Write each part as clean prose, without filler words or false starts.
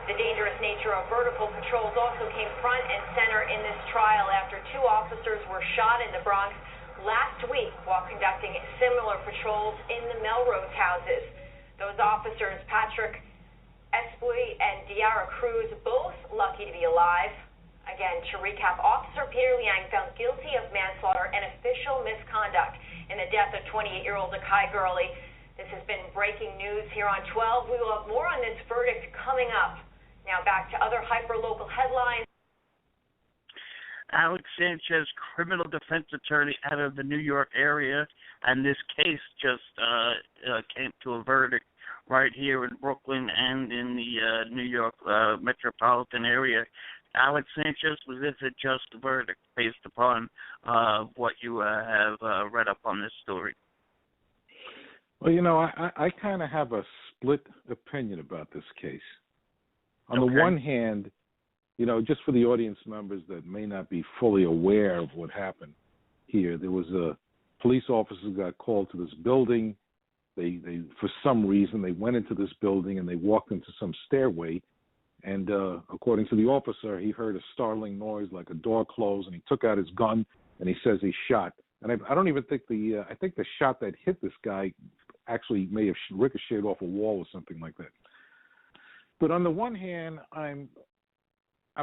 The dangerous nature of vertical patrols also came front and center in this trial after 2 officers were shot in the Bronx last week while conducting similar patrols in the Melrose houses. Those officers, Patrick Espuy and Diara Cruz, both lucky to be alive. Again, to recap, Officer Peter Liang found guilty of manslaughter and official misconduct in the death of 28-year-old Akai Gurley. This has been breaking news here on 12. We will have more on this verdict coming up. Now back to other hyper-local headlines. Alex Sanchez, criminal defense attorney out of the New York area, and this case just came to a verdict right here in Brooklyn and in the New York metropolitan area. Alex Sanchez, was this a just verdict based upon what you have read up on this story? Well, you know, I kind of have a split opinion about this case. On the one hand, you know, just for the audience members that may not be fully aware of what happened here, there was a police officer who got called to this building. They for some reason, they went into this building and they walked into some stairway. And according to the officer, he heard a startling noise like a door closed, and he took out his gun and he says he shot. And I don't even think I think the shot that hit this guy actually may have ricocheted off a wall or something like that. But on the one hand, I'm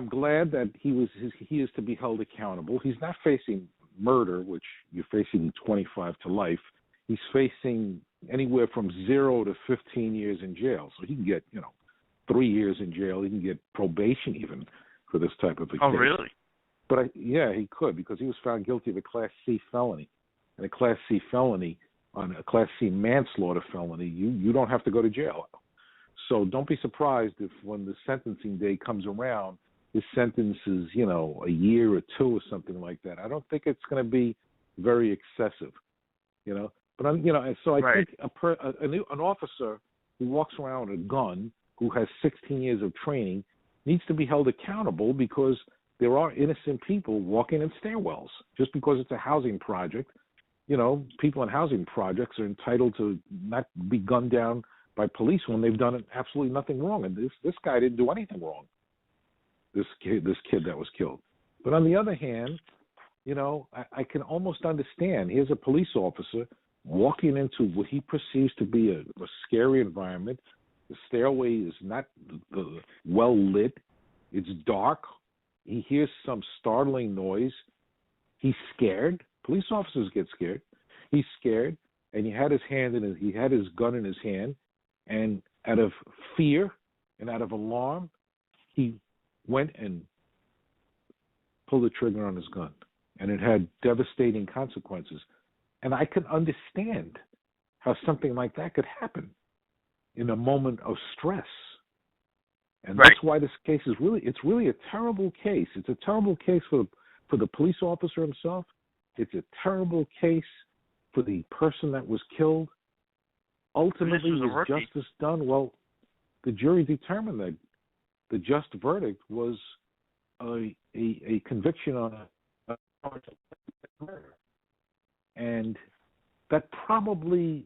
glad that he is to be held accountable. He's not facing murder, which you're facing 25 to life. He's facing anywhere from 0 to 15 years in jail. So he can get, 3 years in jail. He can get probation even for this type of a case. Oh, really? But yeah, he could, because he was found guilty of a Class C felony. And a Class C felony, on a Class C manslaughter felony, you don't have to go to jail. So don't be surprised if when the sentencing day comes around, his sentence is, a year or 2 or something like that. I don't think it's going to be very excessive, But so I think an officer who walks around with a gun, who has 16 years of training, needs to be held accountable, because there are innocent people walking in stairwells. Just because it's a housing project, people in housing projects are entitled to not be gunned down by police when they've done absolutely nothing wrong. And this guy didn't do anything wrong. This kid that was killed. But on the other hand, I can almost understand. Here's a police officer walking into what he perceives to be a scary environment. The stairway is not well lit. It's dark. He hears some startling noise. He's scared. Police officers get scared. He's scared, and he had his gun in his hand, and out of fear and out of alarm, he went and pulled the trigger on his gun, and it had devastating consequences. And I can understand how something like that could happen in a moment of stress. And that's why this case is really a terrible case. It's a terrible case for the police officer himself. It's a terrible case for the person that was killed. Ultimately, was justice done? Well, the jury determined that the just verdict was a conviction on a charge of murder. And that probably,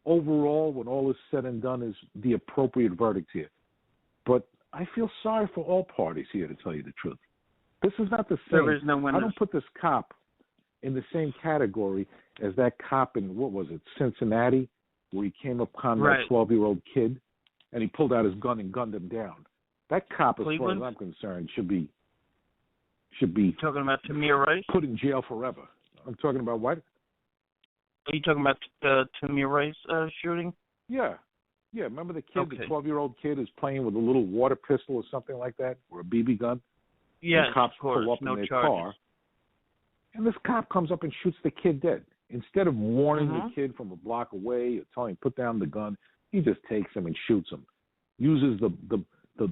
overall, when all is said and done, is the appropriate verdict here. But I feel sorry for all parties here, to tell you the truth. This is not the same. There is no winner. I don't put this cop in the same category as that cop in, Cincinnati, where he came upon that 12-year-old kid, and he pulled out his gun and gunned him down. That cop, as far as I'm concerned, should be talking about Tamir Rice? Put in jail forever. I'm talking about what? Are you talking about the Tamir Rice shooting? Yeah. Remember the kid, the 12-year-old kid, is playing with a little water pistol or something like that, or a BB gun? Yeah, and cops pull up in their car, and this cop comes up and shoots the kid dead. Instead of warning the kid from a block away or telling him put down the gun, he just takes him and shoots him. Uses the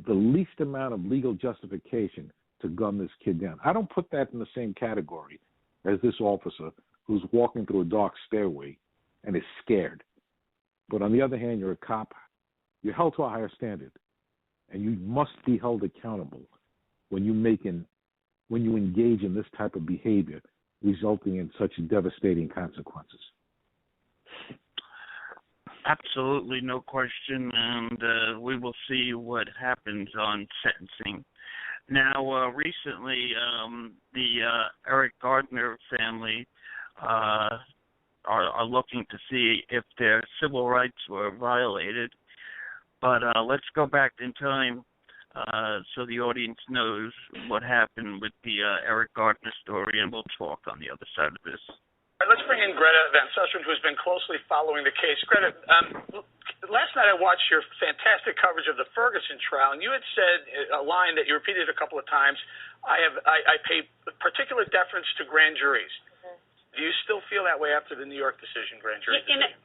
least amount of legal justification to gun this kid down. I don't put that in the same category as this officer who's walking through a dark stairway and is scared. But on the other hand, you're a cop. You're held to a higher standard, and you must be held accountable when you engage in this type of behavior, resulting in such devastating consequences. Absolutely, no question, and we will see what happens on sentencing. Now, recently, the Eric Garner family are looking to see if their civil rights were violated. But let's go back in time so the audience knows what happened with the Eric Garner story, and we'll talk on the other side of this. All right, let's bring in Greta Van Susteren, who's been closely following the case. Greta, last night I watched your fantastic coverage of the Ferguson trial, and you had said a line that you repeated a couple of times. I pay particular deference to grand juries. Mm-hmm. Do you still feel that way after the New York decision, grand jury decision?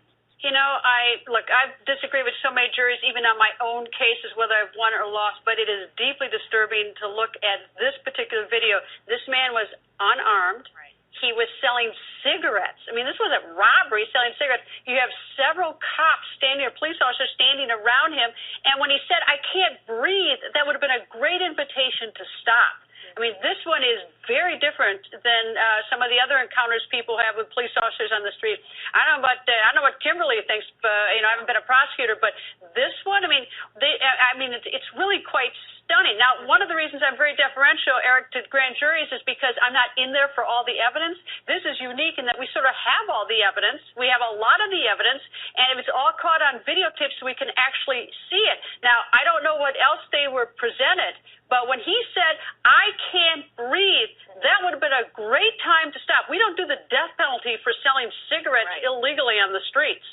I've disagreed with so many juries, even on my own cases, whether I've won or lost, but it is deeply disturbing to look at this particular video. This man was unarmed. Right. He was selling cigarettes. I mean, this was a robbery, selling cigarettes. You have several cops standing, or police officers standing around him, and when he said, "I can't breathe," that would have been a great invitation to stop. I mean, this one is very different than some of the other encounters people have with police officers on the street. I don't know what Kimberly thinks. I haven't been a prosecutor, but this one, it's really quite stunning. Now, one of the reasons I'm very deferential, Eric, to grand juries is because I'm not in there for all the evidence. This is unique in that we sort of have all the evidence. We have a lot of the evidence, and it's all caught on videotape so we can actually see it. Now, I don't know what else they were presented, but when he said, "I can't breathe," that would have been a great time to stop. We don't do the death penalty for selling cigarettes illegally on the streets.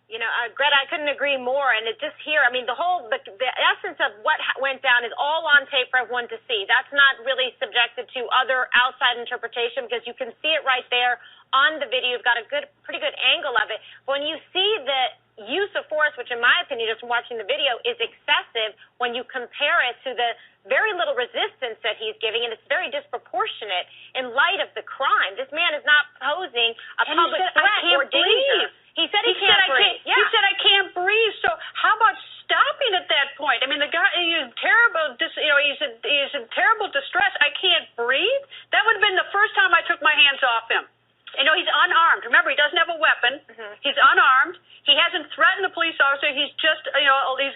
You know, Greta, I couldn't agree more. And it just here, I mean, the essence of what went down is all on tape for everyone to see. That's not really subjected to other outside interpretation because you can see it right there on the video. You've got a pretty good angle of it. But when you see the use of force, which in my opinion, just from watching the video, is excessive when you compare it to the very little resistance that he's giving, and it's very disproportionate in light of the crime. This man is not posing a public threat or danger. He said he can't breathe. He said, "I can't breathe." So how about stopping at that point? I mean, the guy is terrible. He's in terrible distress. "I can't breathe." That would have been the first time I took my hands off him. He's unarmed. Remember, he doesn't have a weapon. Mm-hmm. He's unarmed. He hasn't threatened the police officer. He's just,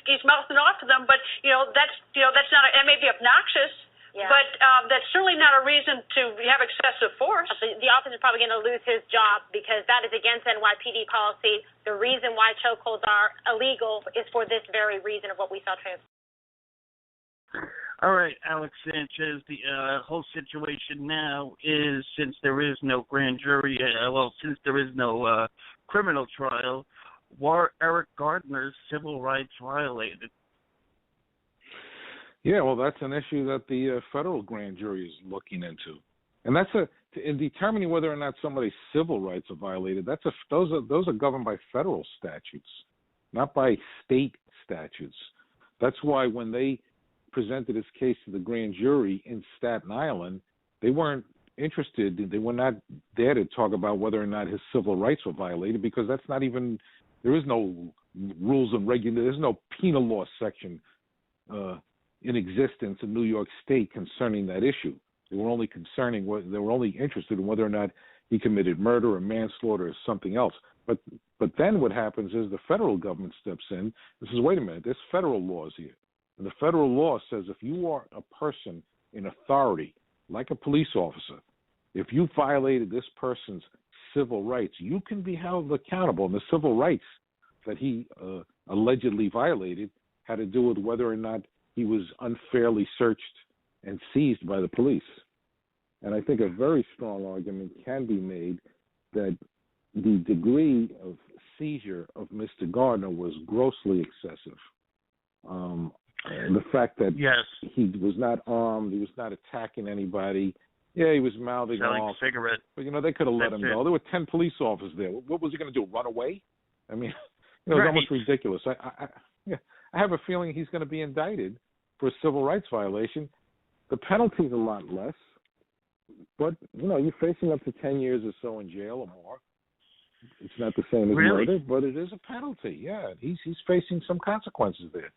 he's mouthing off to them. But that's not. It may be obnoxious. Yeah. But that's certainly not a reason to have excessive force. The officer is probably going to lose his job because that is against NYPD policy. The reason why chokeholds are illegal is for this very reason of what we saw transpire. All right, Alex Sanchez, the whole situation now is, since there is no grand jury, since there is no criminal trial, were Eric Garner's civil rights violated? Yeah, well, that's an issue that the federal grand jury is looking into, and that's in determining whether or not somebody's civil rights are violated. Those are governed by federal statutes, not by state statutes. That's why when they presented his case to the grand jury in Staten Island, they weren't interested. They were not there to talk about whether or not his civil rights were violated because that's not even. There is no rules and regulations. There's no penal law section in existence in New York State concerning that issue. They were only interested in whether or not he committed murder or manslaughter or something else. But then what happens is the federal government steps in. This is, wait a minute, there's federal laws here. And the federal law says if you are a person in authority, like a police officer, if you violated this person's civil rights, you can be held accountable. And the civil rights that he allegedly violated had to do with whether or not he was unfairly searched and seized by the police. And I think a very strong argument can be made that the degree of seizure of Mr. Garner was grossly excessive. And the fact that he was not armed, he was not attacking anybody. Yeah, he was mouthing off. Cigarette. But, they could have let him go. There were 10 police officers there. What was he going to do, run away? I mean, it was almost ridiculous. I have a feeling he's going to be indicted for a civil rights violation. The penalty's a lot less. But, you're facing up to 10 years or so in jail or more. It's not the same as murder, but it is a penalty. Yeah, he's facing some consequences there.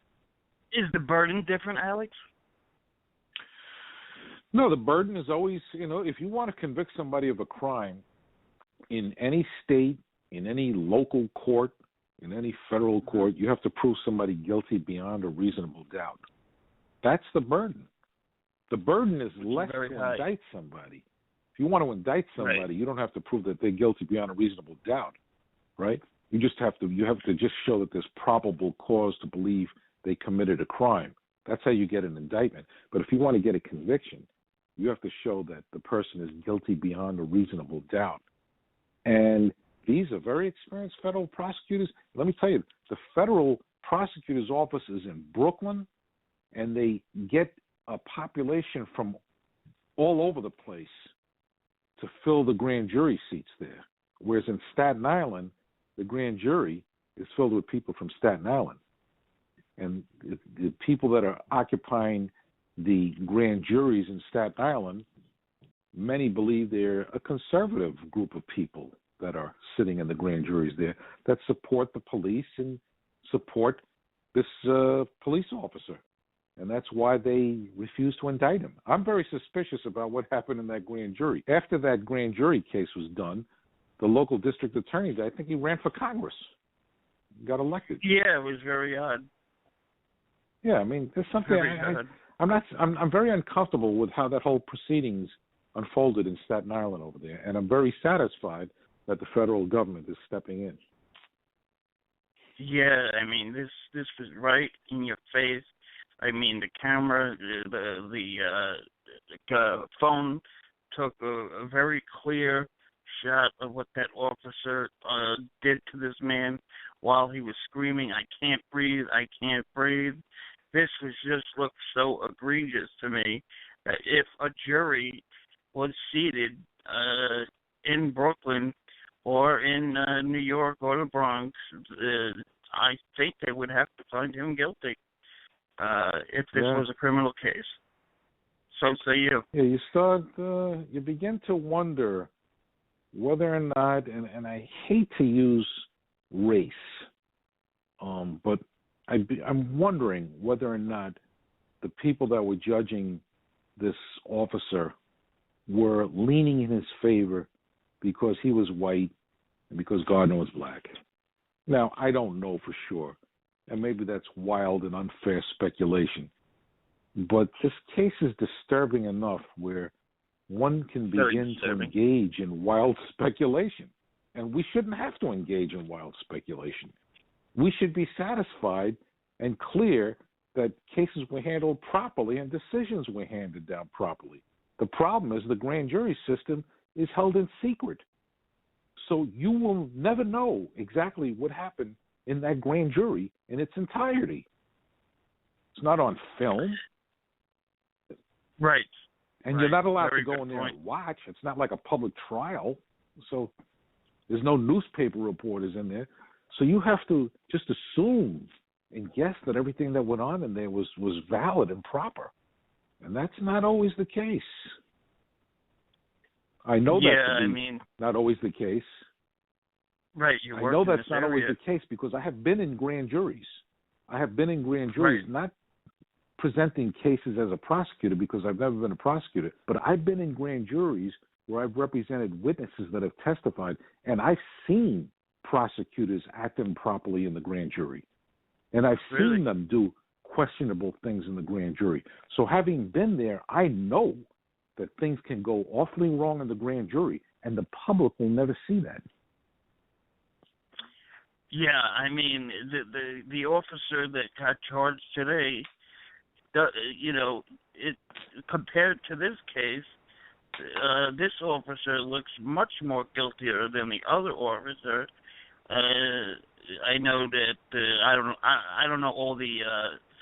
Is the burden different, Alex? No, the burden is always, if you want to convict somebody of a crime in any state, in any local court, in any federal court, you have to prove somebody guilty beyond a reasonable doubt. That's the burden. The burden is less to indict somebody. If you want to indict somebody, you don't have to prove that they're guilty beyond a reasonable doubt, right? You have to just show that there's probable cause to believe they committed a crime. That's how you get an indictment. But if you want to get a conviction, you have to show that the person is guilty beyond a reasonable doubt. And these are very experienced federal prosecutors. Let me tell you, the federal prosecutor's office is in Brooklyn, and they get a population from all over the place to fill the grand jury seats there. Whereas in Staten Island, the grand jury is filled with people from Staten Island. And the people that are occupying the grand juries in Staten Island, many believe they're a conservative group of people that are sitting in the grand juries there that support the police and support this police officer. And that's why they refuse to indict him. I'm very suspicious about what happened in that grand jury. After that grand jury case was done, the local district attorney, I think he ran for Congress, got elected. Yeah, it was very odd. Yeah, I mean, there's something I'm very uncomfortable with how that whole proceedings unfolded in Staten Island over there, and I'm very satisfied that the federal government is stepping in. Yeah, I mean, this was right in your face. I mean, the camera, the phone took a very clear shot of what that officer did to this man while he was screaming, "I can't breathe, I can't breathe." This was just looked so egregious to me that if a jury was seated in Brooklyn or in New York or the Bronx, I think they would have to find him guilty if this was a criminal case. So say you. Yeah, you begin to wonder whether or not, and I hate to use race, but I'm wondering whether or not the people that were judging this officer were leaning in his favor because he was white and because Garner was black. Now, I don't know for sure, and maybe that's wild and unfair speculation, but this case is disturbing enough where one can begin to engage in wild speculation, and we shouldn't have to engage in wild speculation. We should be satisfied and clear that cases were handled properly and decisions were handed down properly. The problem is the grand jury system is held in secret. So you will never know exactly what happened in that grand jury in its entirety. It's not on film. Right. And you're not allowed to go in there and watch. It's not like a public trial. So there's no newspaper reporters in there. So you have to just assume and guess that everything that went on in there was valid and proper. And that's not always the case. I know that's not always the case. Right. I know that's not always the case because I have been in grand juries. I have been in grand juries, not presenting cases as a prosecutor because I've never been a prosecutor, but I've been in grand juries where I've represented witnesses that have testified, and I've seen prosecutors act improperly in the grand jury. And I've seen them do questionable things in the grand jury. So having been there, I know that things can go awfully wrong in the grand jury, and the public will never see that. Yeah, I mean, the officer that got charged today, compared to this case, this officer looks much more guiltier than the other officer. I know that I don't know all the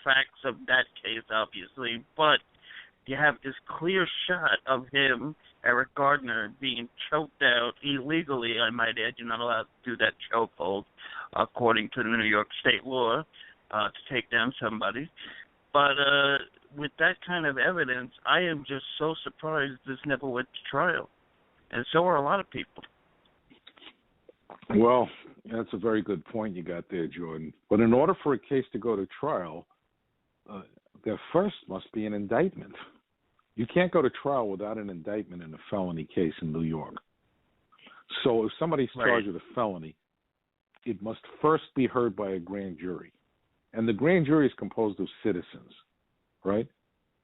facts of that case, obviously, but you have this clear shot of him, Eric Garner, being choked out illegally. I might add, you're not allowed to do that chokehold according to the New York state law to take down somebody. But with that kind of evidence, I am just so surprised this never went to trial. And so are a lot of people. Well, that's a very good point you got there, Jordan. But in order for a case to go to trial, there first must be an indictment. You can't go to trial without an indictment in a felony case in New York. So if somebody's charged with a felony, it must first be heard by a grand jury. And the grand jury is composed of citizens, right?